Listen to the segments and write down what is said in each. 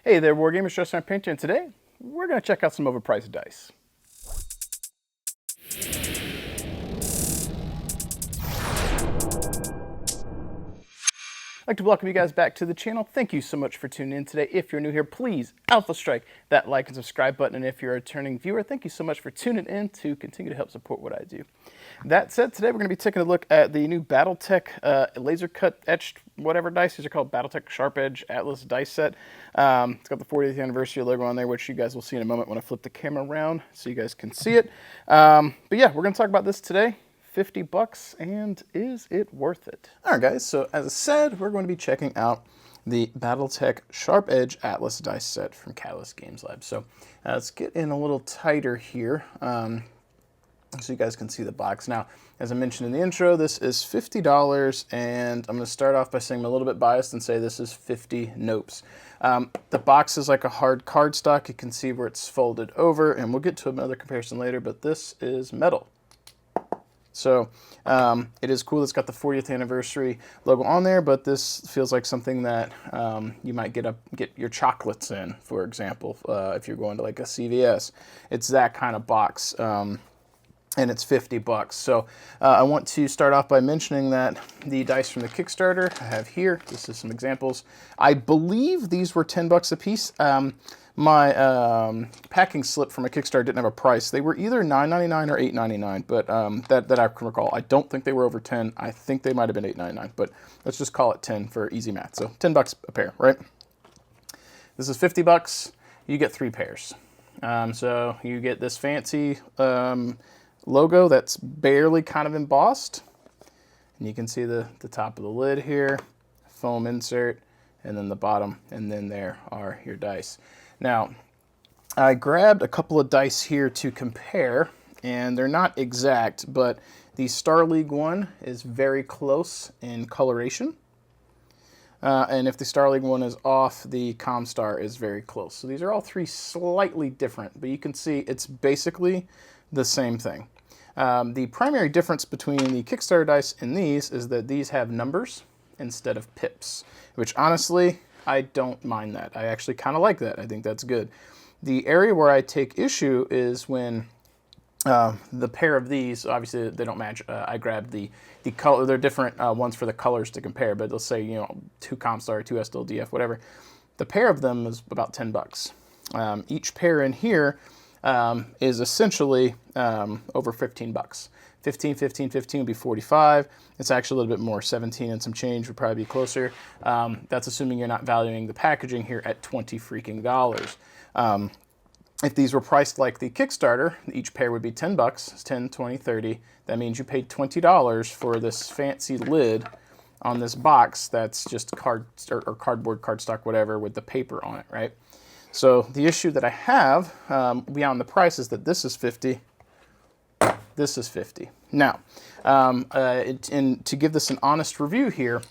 Hey there, Wargamers, Justin Painter, and today we're going to check out some overpriced dice. I'd like to welcome you guys back to the channel. Thank you so much for tuning in today. If you're new here, please Alpha Strike that like and subscribe button. And if you're a returning viewer, thank you so much for tuning in to continue to help support what I do. That said, today we're going to be taking a look at the new Battletech laser cut etched whatever dice. These are called Battletech Sharp Edge Atlas dice set. It's got the 40th anniversary logo on there, which you guys will see in a moment when I flip the camera around so you guys can see it. But yeah, we're going to talk about this today. 50 bucks, and is it worth it? All right, guys, so as I said, we're going to be checking out the Battletech Sharp Edge Atlas dice set from Catalyst Games Lab. So let's get in a little tighter here so you guys can see the box. Now, as I mentioned in the intro, this is $50, and I'm going to start off by saying I'm a little bit biased and say this is 50 nopes. The box is like a hard cardstock. You can see where it's folded over, and we'll get to another comparison later, but this is metal. So it is cool. It's got the 40th anniversary logo on there, but this feels like something that you might get your chocolates in, for example, if you're going to like a CVS. It's that kind of box, and it's 50 bucks. So I want to start off by mentioning that the dice from the Kickstarter I have here. This is some examples. I believe these were 10 bucks a piece. My packing slip from a Kickstarter didn't have a price. They were either $9.99 or $8.99, but that I can recall. I don't think they were over 10. I think they might have been $8.99, but let's just call it 10 for easy math. So 10 bucks a pair, right? This is 50 bucks. You get 3 pairs. So you get this fancy logo that's barely kind of embossed. And you can see the top of the lid here, foam insert, and then the bottom, and then there are your dice. Now, I grabbed a couple of dice here to compare, and they're not exact, but the Star League one is very close in coloration. And if the Star League one is off, the Comstar is very close. So these are all 3 slightly different, but you can see it's basically the same thing. The primary difference between the Kickstarter dice and these is that these have numbers instead of pips, which honestly, I don't mind that. I actually kind of like that. I think that's good. The area where I take issue is when the pair of these, obviously they don't match. I grabbed the color. They're different ones for the colors to compare, but they'll say, you know, 2 Comstar, 2 SLDF, whatever. The pair of them is about 10 bucks. Each pair in here is essentially over 15 bucks. 15, 15, 15 would be 45. It's actually a little bit more. 17 and some change would probably be closer. That's assuming you're not valuing the packaging here at $20 freaking dollars. If these were priced like the Kickstarter, each pair would be 10 bucks. It's 10, 20, 30. That means you paid $20 for this fancy lid on this box that's just cardboard, cardstock, whatever, with the paper on it, right? So the issue that I have beyond the price is that this is 50. This is 50. Now, to give this an honest review here,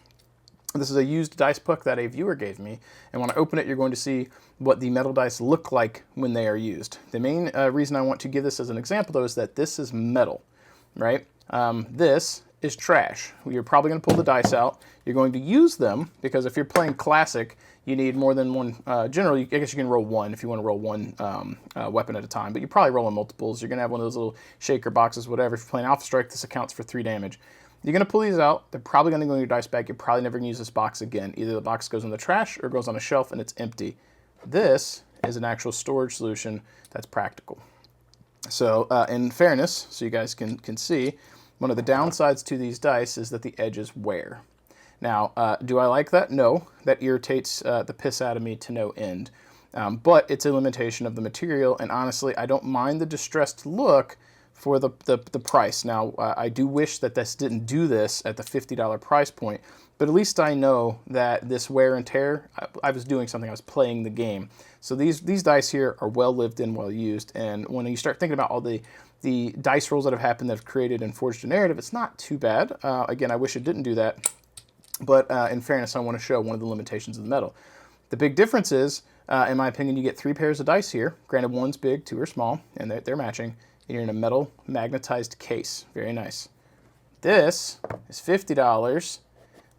this is a used dice book that a viewer gave me, and when I open it, you're going to see what the metal dice look like when they are used. The main reason I want to give this as an example, though, is that this is metal, right? This is trash. You're probably going to pull the dice out. You're going to use them, because if you're playing Classic, you need more than one. Generally, I guess you can roll one if you want to roll one weapon at a time, but you're probably rolling multiples. You're going to have one of those little shaker boxes, whatever. If you're playing Alpha Strike, this accounts for 3 damage. You're going to pull these out. They're probably going to go in your dice bag. You're probably never going to use this box again. Either the box goes in the trash or goes on a shelf and it's empty. This is an actual storage solution that's practical. So in fairness, so you guys can see, one of the downsides to these dice is that the edges wear. Now, do I like that? No. That irritates the piss out of me to no end. But it's a limitation of the material, and honestly, I don't mind the distressed look for the price. Now, I do wish that this didn't do this at the $50 price point, but at least I know that this wear and tear, I was doing something, I was playing the game. So these dice here are well lived in, well used, and when you start thinking about all the dice rolls that have happened that have created and forged a narrative, it's not too bad. Again, I wish it didn't do that. But in fairness, I want to show one of the limitations of the metal. The big difference is, in my opinion, you get 3 pairs of dice here. Granted, one's big, 2 are small, and they're matching. And you're in a metal magnetized case. Very nice. This is $50.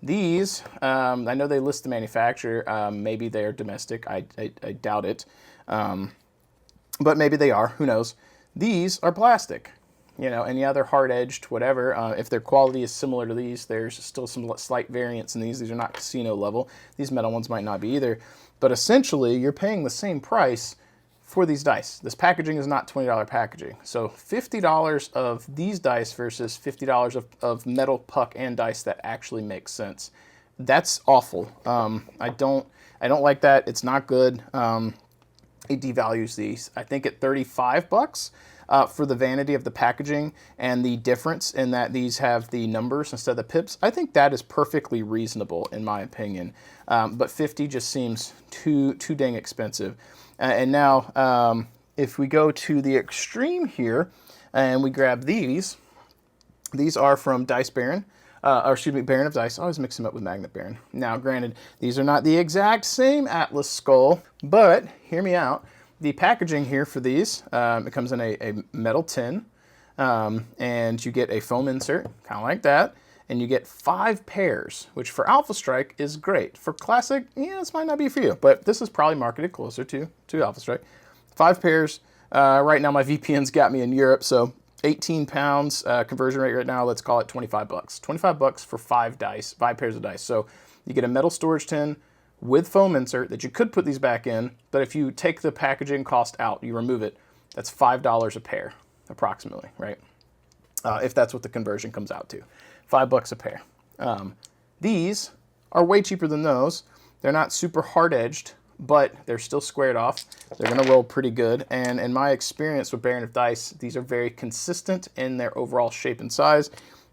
These, I know they list the manufacturer. Maybe they're domestic. I doubt it. But maybe they are. Who knows? These are plastic. You know, and yeah, they're hard-edged, whatever. If their quality is similar to these, there's still some slight variance in these. These are not casino level. These metal ones might not be either. But essentially, you're paying the same price for these dice. This packaging is not $20 packaging. So $50 of these dice versus $50 of metal puck and dice that actually makes sense. That's awful. I don't like that. It's not good. It devalues these. I think at 35 bucks. For the vanity of the packaging and the difference in that these have the numbers instead of the pips, I think that is perfectly reasonable in my opinion. But 50 just seems too dang expensive. And now, if we go to the extreme here and we grab these are from Dice Baron. Or excuse me, Baron of Dice. I always mix them up with Magnet Baron. Now, granted, these are not the exact same Atlas skull, but hear me out. The packaging here for these, it comes in a metal tin, and you get a foam insert, kind of like that, and you get 5 pairs, which for Alpha Strike is great. For Classic, yeah, this might not be for you, but this is probably marketed closer to Alpha Strike. 5 pairs. Right now my VPN's got me in Europe, so 18 pounds conversion rate right now, let's call it 25 bucks. 25 bucks for 5 dice, 5 pairs of dice. So you get a metal storage tin with foam insert that you could put these back in, but if you take the packaging cost out, you remove it, that's $5 a pair, approximately, right? If that's what the conversion comes out to. $5 a pair. These are way cheaper than those. They're not super hard-edged, but they're still squared off. They're gonna roll pretty good, and in my experience with Baron of Dice, these are very consistent in their overall shape and size.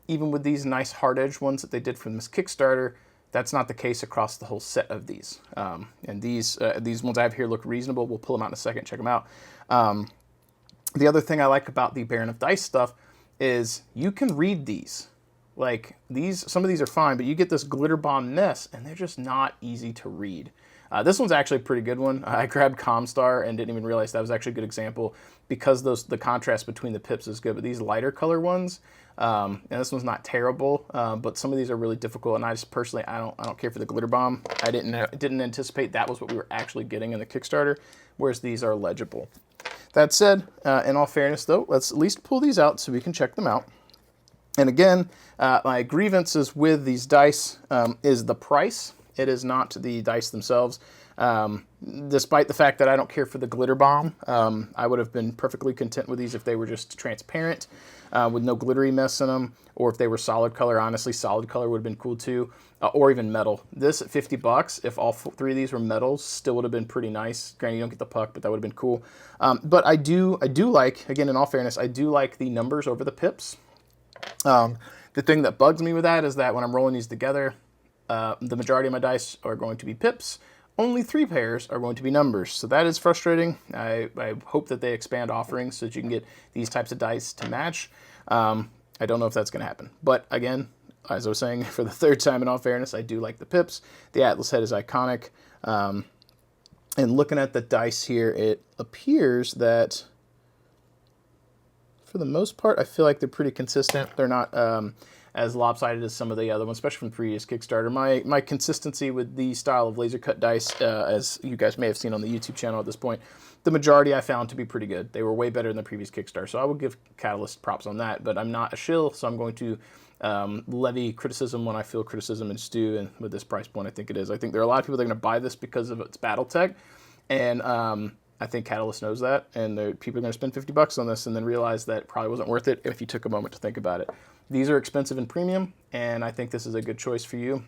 Even with these nice hard-edged ones that they did from this Kickstarter, that's not the case across the whole set of these. And these ones I have here look reasonable. We'll pull them out in a second, check them out. The other thing I like about the Baron of Dice stuff is you can read these. Like some of these are fine, but you get this glitter bomb mess and they're just not easy to read. This one's actually a pretty good one. I grabbed Comstar and didn't even realize that was actually a good example because the contrast between the pips is good. But these lighter color ones, and this one's not terrible, but some of these are really difficult. And I just personally, I don't care for the glitter bomb. I didn't anticipate that was what we were actually getting in the Kickstarter, whereas these are legible. That said, in all fairness though, let's at least pull these out so we can check them out. And again, my grievances with these dice is the price. It is not the dice themselves. Despite the fact that I don't care for the glitter bomb, I would have been perfectly content with these if they were just transparent with no glittery mess in them, or if they were solid color. Honestly, solid color would have been cool too, or even metal. This at 50 bucks, if all 3 of these were metals, still would have been pretty nice. Granted, you don't get the puck, but that would have been cool. But I do like, again, in all fairness, I do like the numbers over the pips. The thing that bugs me with that is that when I'm rolling these together, the majority of my dice are going to be pips. Only 3 pairs are going to be numbers. So that is frustrating. I hope that they expand offerings so that you can get these types of dice to match. I don't know if that's going to happen. But again, as I was saying, for the 3rd time in all fairness, I do like the pips. The Atlas head is iconic. And looking at the dice here, it appears that for the most part, I feel like they're pretty consistent. They're not as lopsided as some of the other ones, especially from the previous Kickstarter. My consistency with the style of laser cut dice, as you guys may have seen on the YouTube channel at this point, the majority I found to be pretty good. They were way better than the previous Kickstarter, so I would give Catalyst props on that, but I'm not a shill, so I'm going to levy criticism when I feel criticism is due, and with this price point, I think it is. I think there are a lot of people that are going to buy this because of its Battletech, and I think Catalyst knows that, and people are going to spend 50 bucks on this and then realize that it probably wasn't worth it if you took a moment to think about it. These are expensive and premium, and I think this is a good choice for you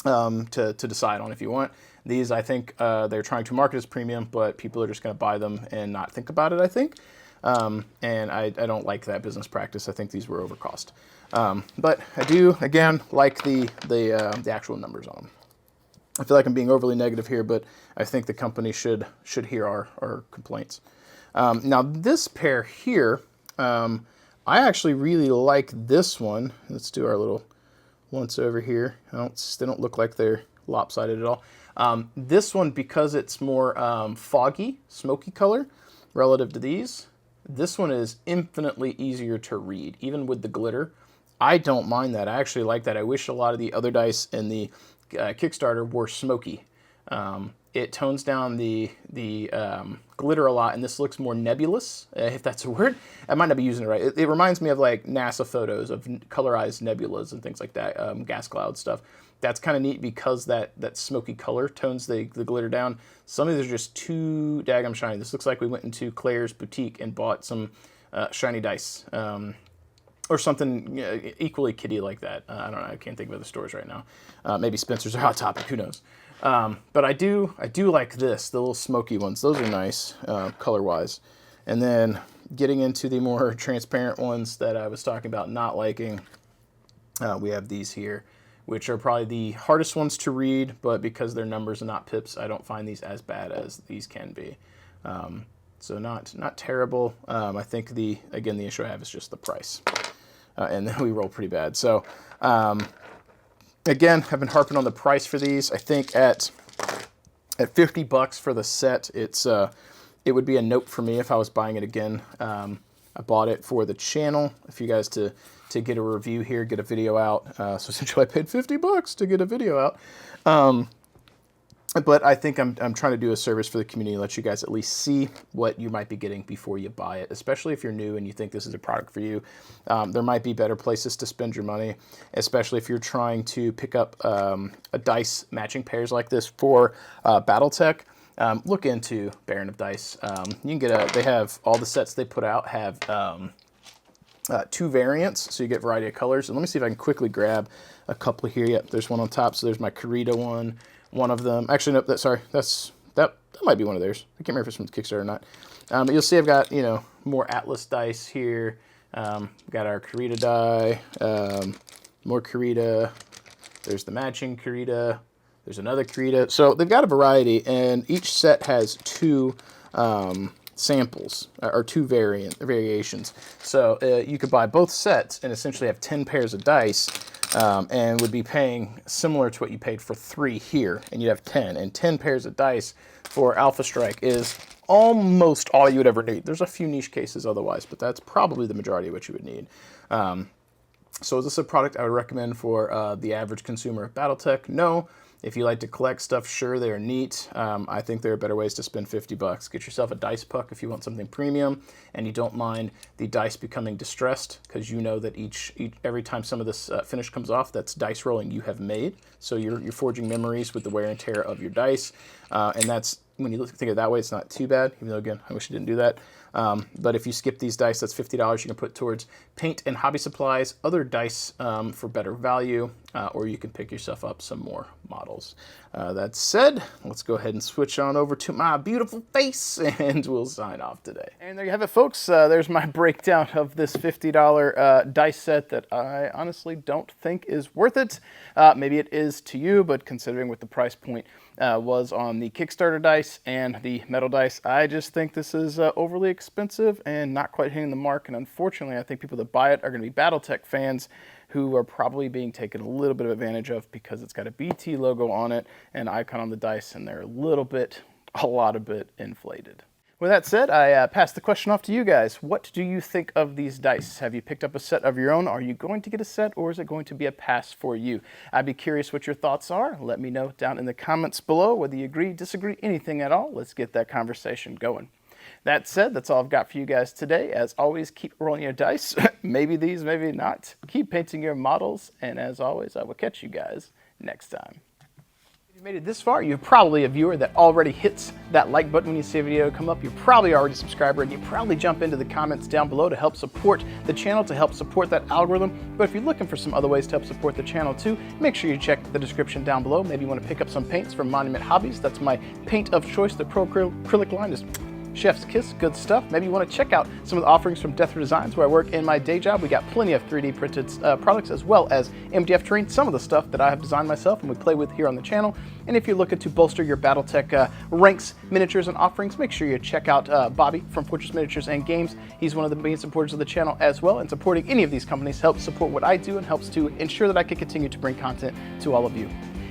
to decide on if you want. These, I think, they're trying to market as premium, but people are just going to buy them and not think about it, I think. And I don't like that business practice. I think these were overcost. But I do, again, like the actual numbers on them. I feel like I'm being overly negative here, but I think the company should hear our complaints. Now, this pair here, I actually really like this one. Let's do our little once over here. They don't look like they're lopsided at all. This one, because it's more foggy, smoky color relative to these, this one is infinitely easier to read, even with the glitter. I don't mind that. I actually like that. I wish a lot of the other dice in the Kickstarter were smoky. It tones down the glitter a lot, and this looks more nebulous, if that's a word. I might not be using it right. It reminds me of like NASA photos of colorized nebulas and things like that, gas cloud stuff. That's kind of neat because that smoky color tones the glitter down. Some of these are just too daggum shiny. This looks like we went into Claire's boutique and bought some shiny dice. Or something equally kiddie like that. I don't know. I can't think of other stores right now. Maybe Spencer's or Hot Topic. Who knows? But I do like this. The little smoky ones. Those are nice color-wise. And then getting into the more transparent ones that I was talking about not liking, we have these here, which are probably the hardest ones to read. But because they're numbers and not pips, I don't find these as bad as these can be. So not terrible. I think the issue I have is just the price. And then we roll pretty bad. So, again, I've been harping on the price for these. I think at $50 for the set, it would be a nope for me if I was buying it again. I bought it for the channel. If you guys to get a review here, get a video out. So essentially, I paid $50 to get a video out. But I think I'm trying to do a service for the community, let you guys at least see what you might be getting before you buy it, especially if you're new and you think this is a product for you. There might be better places to spend your money, especially if you're trying to pick up a dice matching pairs like this for Battletech. Look into Baron of Dice. You can get they have all the sets they put out have 2 variants, so you get a variety of colors. And let me see if I can quickly grab a couple here. Yep, there's one on top. So there's my Karita one of them. Actually, no, that might be one of theirs. I can't remember if it's from the Kickstarter or not. But you'll see I've got, more Atlas dice here. Got our Karita die, more Karita. There's the matching Karita. There's another Karita. So they've got a variety, and each set has 2 samples, or 2 variations. So you could buy both sets and essentially have 10 pairs of dice, and would be paying similar to what you paid for 3 here, and you'd have 10. And 10 pairs of dice for Alpha Strike is almost all you would ever need. There's a few niche cases otherwise, but that's probably the majority of what you would need. So is this a product I would recommend for the average consumer of Battletech? No. If you like to collect stuff, sure, they're neat. I think there are better ways to spend $50. Get yourself a dice puck if you want something premium, and you don't mind the dice becoming distressed, because you know that every time some of this finish comes off, that's dice rolling you have made. So you're forging memories with the wear and tear of your dice, and that's, when you think of it that way, it's not too bad, even though, again, I wish I didn't do that. But if you skip these dice, that's $50 you can put towards paint and hobby supplies, other dice for better value, or you can pick yourself up some more models. That said, let's go ahead and switch on over to my beautiful face, and we'll sign off today. And there you have it, folks. There's my breakdown of this $50 dice set that I honestly don't think is worth it. Maybe it is to you, but considering what the price point was on the Kickstarter dice and the metal dice, I just think this is overly expensive and not quite hitting the mark. And unfortunately, I think people that buy it are going to be Battletech fans who are probably being taken a little bit of advantage of, because it's got a BT logo on it and icon on the dice, and they're a lot of bit inflated. With that said, I pass the question off to you guys. What do you think of these dice? Have you picked up a set of your own? Are you going to get a set, or is it going to be a pass for you? I'd be curious what your thoughts are. Let me know down in the comments below, whether you agree, disagree, anything at all. Let's get that conversation going. That said, that's all I've got for you guys today. As always, keep rolling your dice. Maybe these, maybe not. Keep painting your models. And as always, I will catch you guys next time. If you made it this far, you're probably a viewer that already hits that like button when you see a video come up. You're probably already a subscriber, and you probably jump into the comments down below to help support the channel, to help support that algorithm. But if you're looking for some other ways to help support the channel too, make sure you check the description down below. Maybe you want to pick up some paints from Monument Hobbies. That's my paint of choice. The Pro Acrylic line is chef's kiss, good stuff. Maybe you want to check out some of the offerings from Death Designs, where I work in my day job. We got plenty of 3D printed products, as well as MDF terrain, some of the stuff that I have designed myself and we play with here on the channel. And if you're looking to bolster your Battletech ranks, miniatures, and offerings, make sure you check out Bobby from Fortress Miniatures and Games. He's one of the main supporters of the channel as well, and supporting any of these companies helps support what I do and helps to ensure that I can continue to bring content to all of you.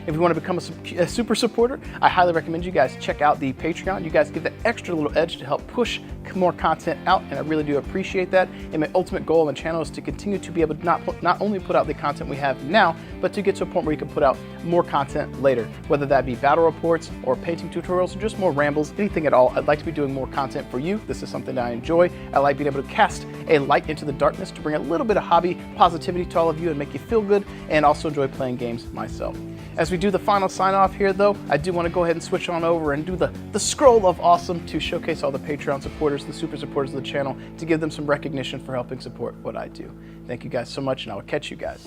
If you want to become a super supporter, I highly recommend you guys check out the Patreon. You guys give the extra little edge to help push more content out, and I really do appreciate that. And my ultimate goal on the channel is to continue to be able to not only put out the content we have now, but to get to a point where you can put out more content later, whether that be battle reports or painting tutorials or just more rambles, anything at all. I'd like to be doing more content for you. This is something that I enjoy. I like being able to cast a light into the darkness to bring a little bit of hobby positivity to all of you and make you feel good, and also enjoy playing games myself. As we do the final sign off here though, I do want to go ahead and switch on over and do the scroll of awesome to showcase all the Patreon supporters, the super supporters of the channel, to give them some recognition for helping support what I do. Thank you guys so much, and I will catch you guys.